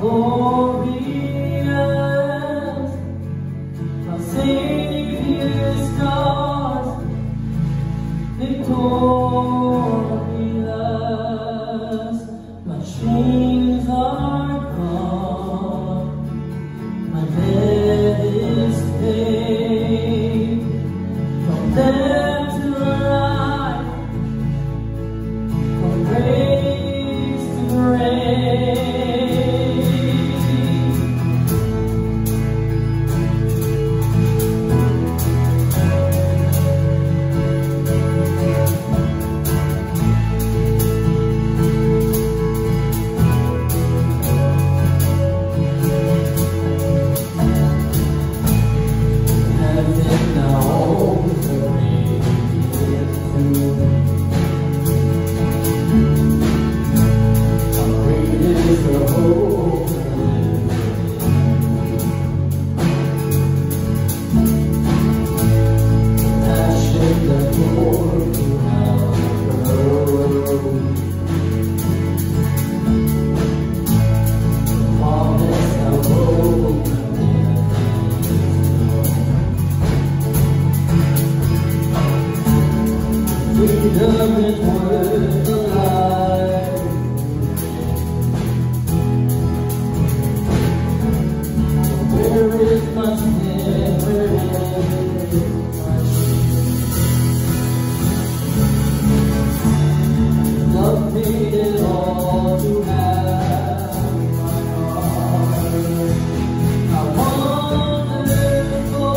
glorious, our Savior's stars, victorious. My chains are gone, my debt is paid. From death to life, from grace to grace. Freedom is worth the life. Where is my sin? Where is my shame? Love paid it all to have my heart. How wonderful,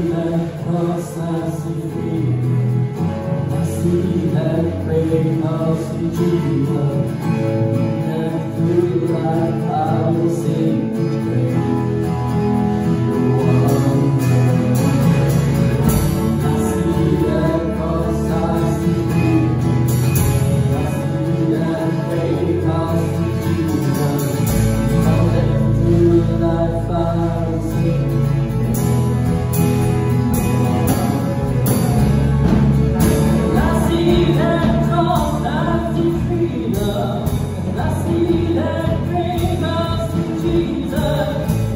that cross, I see freedom. I see that great house in Jesus. And through life I will sing His praise. I see that cross, I see freedom. I see that great house in Jesus. And through life I will sing. I see that great house in Jesus.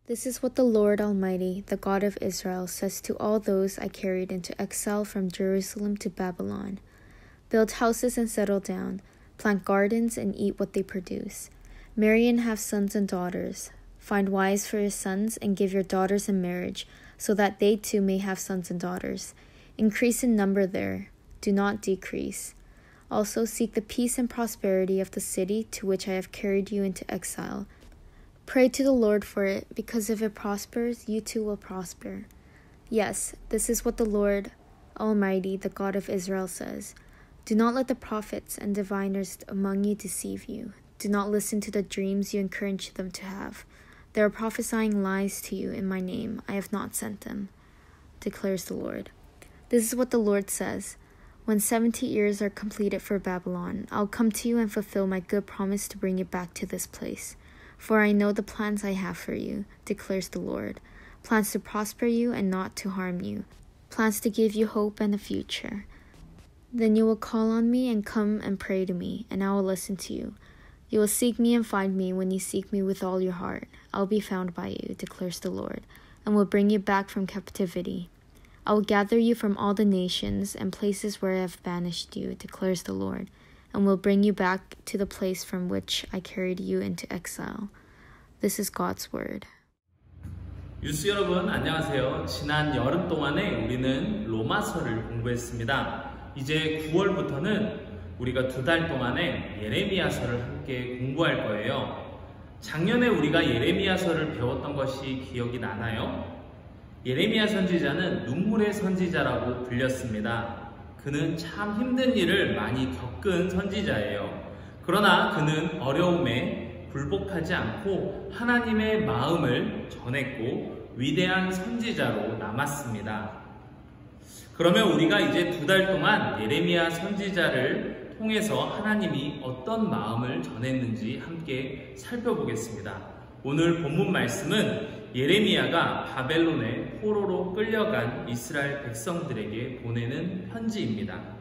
This is what the Lord Almighty, the God of Israel, says to all those I carried into exile from Jerusalem to Babylon. Build houses and settle down, plant gardens and eat what they produce. Marry and have sons and daughters. Find wives for your sons and give your daughters in marriage, so that they too may have sons and daughters. Increase in number there, do not decrease. Also seek the peace and prosperity of the city to which I have carried you into exile. Pray to the Lord for it, because if it prospers, you too will prosper. Yes, this is what the Lord Almighty, the God of Israel, says. Do not let the prophets and diviners among you deceive you. Do not listen to the dreams you encourage them to have. They are prophesying lies to you in my name. I have not sent them, declares the Lord. This is what the Lord says. When 70 years are completed for Babylon, I'll come to you and fulfill my good promise to bring you back to this place. For I know the plans I have for you, declares the Lord, plans to prosper you and not to harm you, plans to give you hope and a future. Then you will call on me and come and pray to me, and I will listen to you. You will seek me and find me when you seek me with all your heart. I'll be found by you, declares the Lord, and will bring you back from captivity. I will gather you from all the nations and places where I have banished you, declares the Lord, and will bring you back to the place from which I carried you into exile. This is God's word. 유스 여러분 안녕하세요. 지난 여름 동안에 우리는 로마서를 공부했습니다. 이제 9월부터는 우리가 2달 동안에 예레미야서를 함께 공부할 거예요. 작년에 우리가 예레미야서를 배웠던 것이 기억이 나나요? 예레미야 선지자는 눈물의 선지자라고 불렸습니다. 그는 참 힘든 일을 많이 겪은 선지자예요. 그러나 그는 어려움에 굴복하지 않고 하나님의 마음을 전했고 위대한 선지자로 남았습니다. 그러면 우리가 이제 2달 동안 예레미야 선지자를 통해서 하나님이 어떤 마음을 전했는지 함께 살펴보겠습니다. 오늘 본문 말씀은 예레미야가 바벨론의 포로로 끌려간 이스라엘 백성들에게 보내는 편지입니다.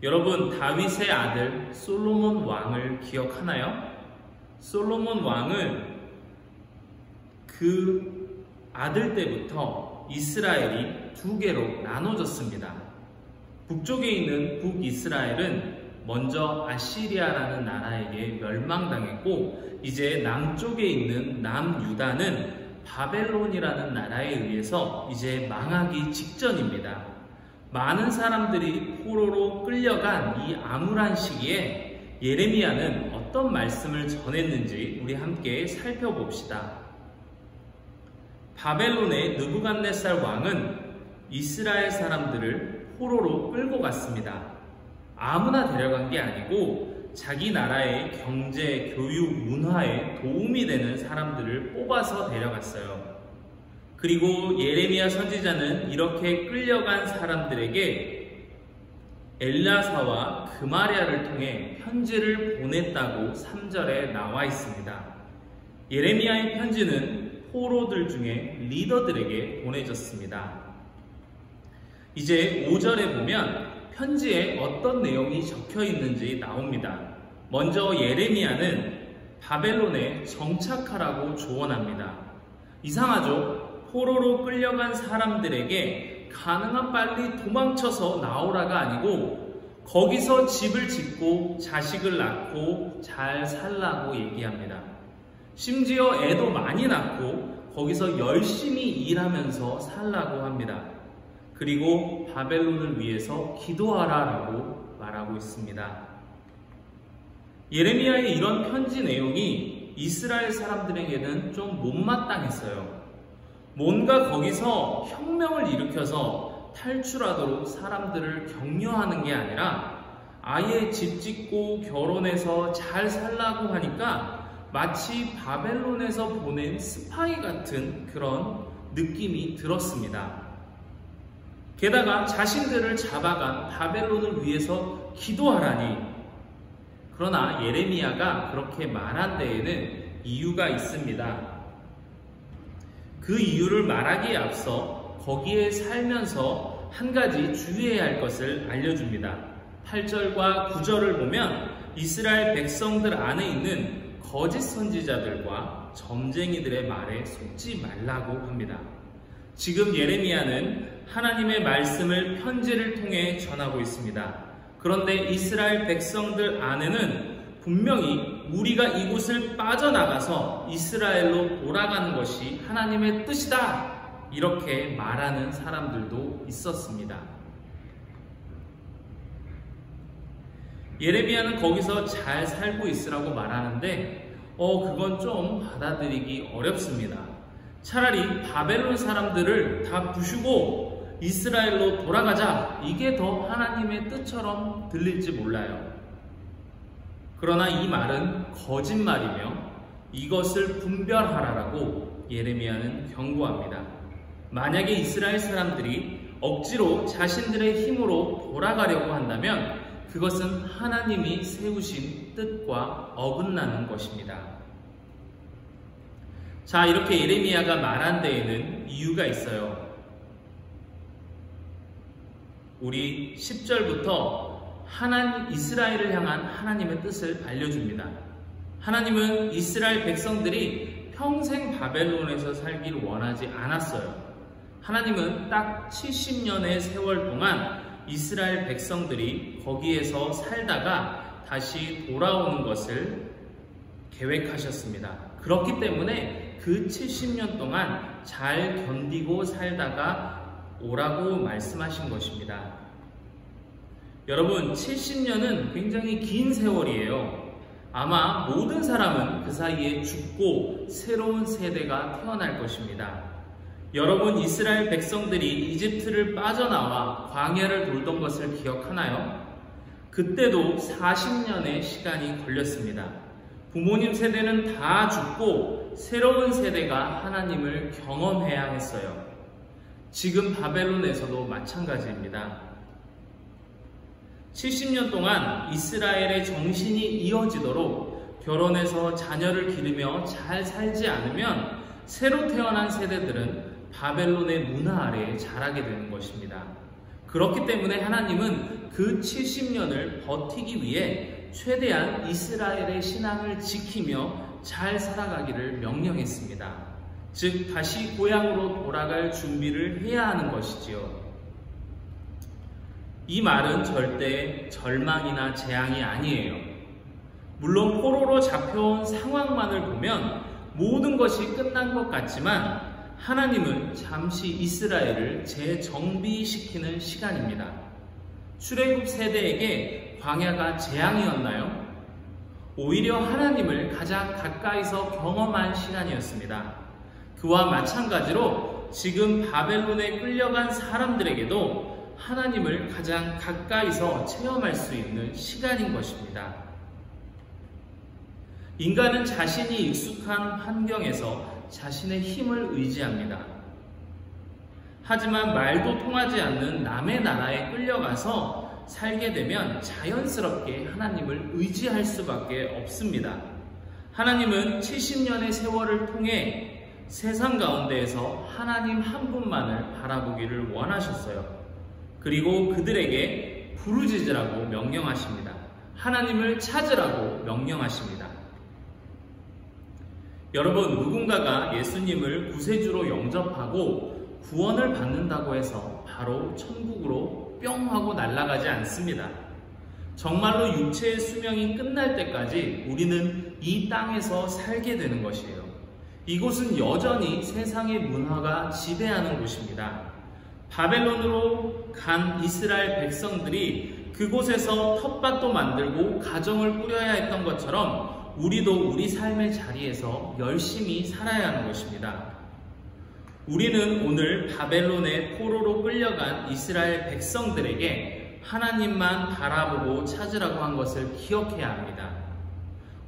여러분, 다윗의 아들 솔로몬 왕을 기억하나요? 솔로몬 왕은 그 아들 때부터 이스라엘이 2개로 나눠졌습니다. 북쪽에 있는 북이스라엘은 먼저 아시리아라는 나라에게 멸망당했고, 이제 남쪽에 있는 남유다는 바벨론이라는 나라에 의해서 이제 망하기 직전입니다. 많은 사람들이 포로로 끌려간 이 암울한 시기에 예레미야는 어떤 말씀을 전했는지 우리 함께 살펴봅시다. 바벨론의 느부갓네살 왕은 이스라엘 사람들을 포로로 끌고 갔습니다. 아무나 데려간 게 아니고 자기 나라의 경제, 교육, 문화에 도움이 되는 사람들을 뽑아서 데려갔어요. 그리고 예레미야 선지자는 이렇게 끌려간 사람들에게 엘라사와 그마랴를 통해 편지를 보냈다고 3절에 나와 있습니다. 예레미야의 편지는 포로들 중에 리더들에게 보내졌습니다. 이제 5절에 보면 편지에 어떤 내용이 적혀 있는지 나옵니다. 먼저 예레미야는 바벨론에 정착하라고 조언합니다. 이상하죠? 포로로 끌려간 사람들에게 가능한 빨리 도망쳐서 나오라가 아니고 거기서 집을 짓고 자식을 낳고 잘 살라고 얘기합니다. 심지어 애도 많이 낳고 거기서 열심히 일하면서 살라고 합니다. 그리고 바벨론을 위해서 기도하라라고 말하고 있습니다. 예레미야의 이런 편지 내용이 이스라엘 사람들에게는 좀 못마땅했어요. 뭔가 거기서 혁명을 일으켜서 탈출하도록 사람들을 격려하는 게 아니라 아예 집 짓고 결혼해서 잘 살라고 하니까 마치 바벨론에서 보낸 스파이 같은 그런 느낌이 들었습니다. 게다가 자신들을 잡아간 바벨론을 위해서 기도하라니. 그러나 예레미야가 그렇게 말한 데에는 이유가 있습니다. 그 이유를 말하기에 앞서 거기에 살면서 한 가지 주의해야 할 것을 알려줍니다. 8절과 9절을 보면 이스라엘 백성들 안에 있는 거짓 선지자들과 점쟁이들의 말에 속지 말라고 합니다. 지금 예레미야는 하나님의 말씀을 편지를 통해 전하고 있습니다. 그런데 이스라엘 백성들 안에는 분명히 우리가 이곳을 빠져나가서 이스라엘로 돌아가는 것이 하나님의 뜻이다! 이렇게 말하는 사람들도 있었습니다. 예레미야는 거기서 잘 살고 있으라고 말하는데 그건 좀 받아들이기 어렵습니다. 차라리 바벨론 사람들을 다 부수고 이스라엘로 돌아가자, 이게 더 하나님의 뜻처럼 들릴지 몰라요. 그러나 이 말은 거짓말이며 이것을 분별하라라고 예레미야는 경고합니다. 만약에 이스라엘 사람들이 억지로 자신들의 힘으로 돌아가려고 한다면 그것은 하나님이 세우신 뜻과 어긋나는 것입니다. 자, 이렇게 예레미야가 말한 데에는 이유가 있어요. 우리 10절부터 이스라엘을 향한 하나님의 뜻을 알려줍니다. 하나님은 이스라엘 백성들이 평생 바벨론에서 살길 원하지 않았어요. 하나님은 딱 70년의 세월 동안 이스라엘 백성들이 거기에서 살다가 다시 돌아오는 것을 계획하셨습니다. 그렇기 때문에 그 70년 동안 잘 견디고 살다가 오라고 말씀하신 것입니다. 여러분, 70년은 굉장히 긴 세월이에요. 아마 모든 사람은 그 사이에 죽고 새로운 세대가 태어날 것입니다. 여러분, 이스라엘 백성들이 이집트를 빠져나와 광야를 돌던 것을 기억하나요? 그때도 40년의 시간이 걸렸습니다. 부모님 세대는 다 죽고 새로운 세대가 하나님을 경험해야 했어요. 지금 바벨론에서도 마찬가지입니다. 70년 동안 이스라엘의 정신이 이어지도록 결혼해서 자녀를 기르며 잘 살지 않으면 새로 태어난 세대들은 바벨론의 문화 아래에 자라게 되는 것입니다. 그렇기 때문에 하나님은 그 70년을 버티기 위해 최대한 이스라엘의 신앙을 지키며 잘 살아가기를 명령했습니다. 즉 다시 고향으로 돌아갈 준비를 해야 하는 것이지요. 이 말은 절대 절망이나 재앙이 아니에요. 물론 포로로 잡혀온 상황만을 보면 모든 것이 끝난 것 같지만 하나님은 잠시 이스라엘을 재정비시키는 시간입니다. 출애굽 세대에게 광야가 재앙이었나요? 오히려 하나님을 가장 가까이서 경험한 시간이었습니다. 그와 마찬가지로 지금 바벨론에 끌려간 사람들에게도 하나님을 가장 가까이서 체험할 수 있는 시간인 것입니다. 인간은 자신이 익숙한 환경에서 자신의 힘을 의지합니다. 하지만 말도 통하지 않는 남의 나라에 끌려가서 살게 되면 자연스럽게 하나님을 의지할 수밖에 없습니다. 하나님은 70년의 세월을 통해 세상 가운데에서 하나님 한 분만을 바라보기를 원하셨어요. 그리고 그들에게 부르짖으라고 명령하십니다. 하나님을 찾으라고 명령하십니다. 여러분, 누군가가 예수님을 구세주로 영접하고 구원을 받는다고 해서 바로 천국으로 뿅 하고 날아가지 않습니다. 정말로 육체의 수명이 끝날 때까지 우리는 이 땅에서 살게 되는 것이에요. 이곳은 여전히 세상의 문화가 지배하는 곳입니다. 바벨론으로 간 이스라엘 백성들이 그곳에서 텃밭도 만들고 가정을 꾸려야 했던 것처럼 우리도 우리 삶의 자리에서 열심히 살아야 하는 것입니다. 우리는 오늘 바벨론의 포로로 끌려간 이스라엘 백성들에게 하나님만 바라보고 찾으라고 한 것을 기억해야 합니다.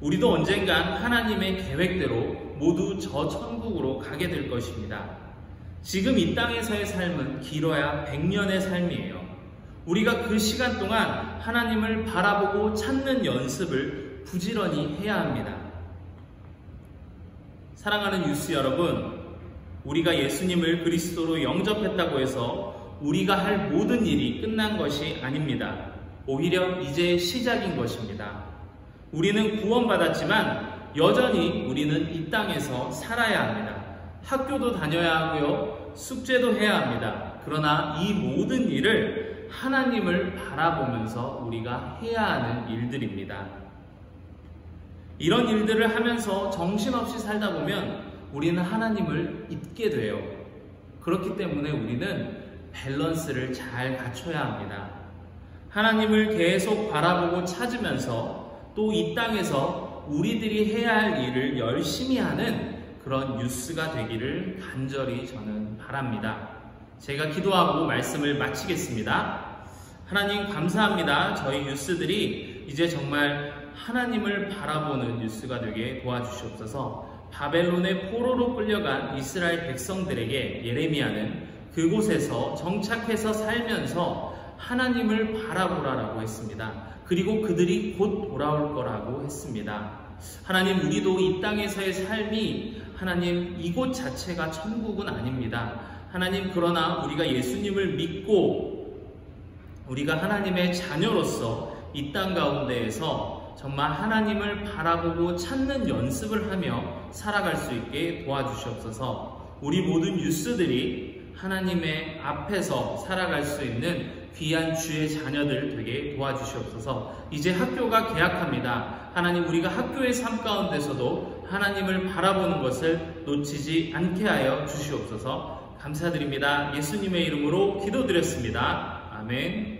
우리도 언젠간 하나님의 계획대로 모두 저 천국으로 가게 될 것입니다. 지금 이 땅에서의 삶은 길어야 100년의 삶이에요. 우리가 그 시간 동안 하나님을 바라보고 찾는 연습을 부지런히 해야 합니다. 사랑하는 유스 여러분, 우리가 예수님을 그리스도로 영접했다고 해서 우리가 할 모든 일이 끝난 것이 아닙니다. 오히려 이제 시작인 것입니다. 우리는 구원받았지만 여전히 우리는 이 땅에서 살아야 합니다. 학교도 다녀야 하고요, 숙제도 해야 합니다. 그러나 이 모든 일을 하나님을 바라보면서 우리가 해야 하는 일들입니다. 이런 일들을 하면서 정신없이 살다 보면 우리는 하나님을 잊게 돼요. 그렇기 때문에 우리는 밸런스를 잘 갖춰야 합니다. 하나님을 계속 바라보고 찾으면서 또 이 땅에서 우리들이 해야 할 일을 열심히 하는 그런 유스가 되기를 간절히 저는 바랍니다. 제가 기도하고 말씀을 마치겠습니다. 하나님 감사합니다. 저희 유스들이 이제 정말 하나님을 바라보는 유스가 되게 도와주시옵소서. 바벨론의 포로로 끌려간 이스라엘 백성들에게 예레미야는 그곳에서 정착해서 살면서 하나님을 바라보라라고 했습니다. 그리고 그들이 곧 돌아올 거라고 했습니다. 하나님, 우리도 이 땅에서의 삶이 하나님 이곳 자체가 천국은 아닙니다. 하나님, 그러나 우리가 예수님을 믿고 우리가 하나님의 자녀로서 이 땅 가운데에서 정말 하나님을 바라보고 찾는 연습을 하며 살아갈 수 있게 도와주시옵소서. 우리 모든 유스들이 하나님의 앞에서 살아갈 수 있는 귀한 주의 자녀들 되게 도와주시옵소서. 이제 학교가 개학합니다. 하나님, 우리가 학교의 삶 가운데서도 하나님을 바라보는 것을 놓치지 않게 하여 주시옵소서. 감사드립니다. 예수님의 이름으로 기도드렸습니다. 아멘.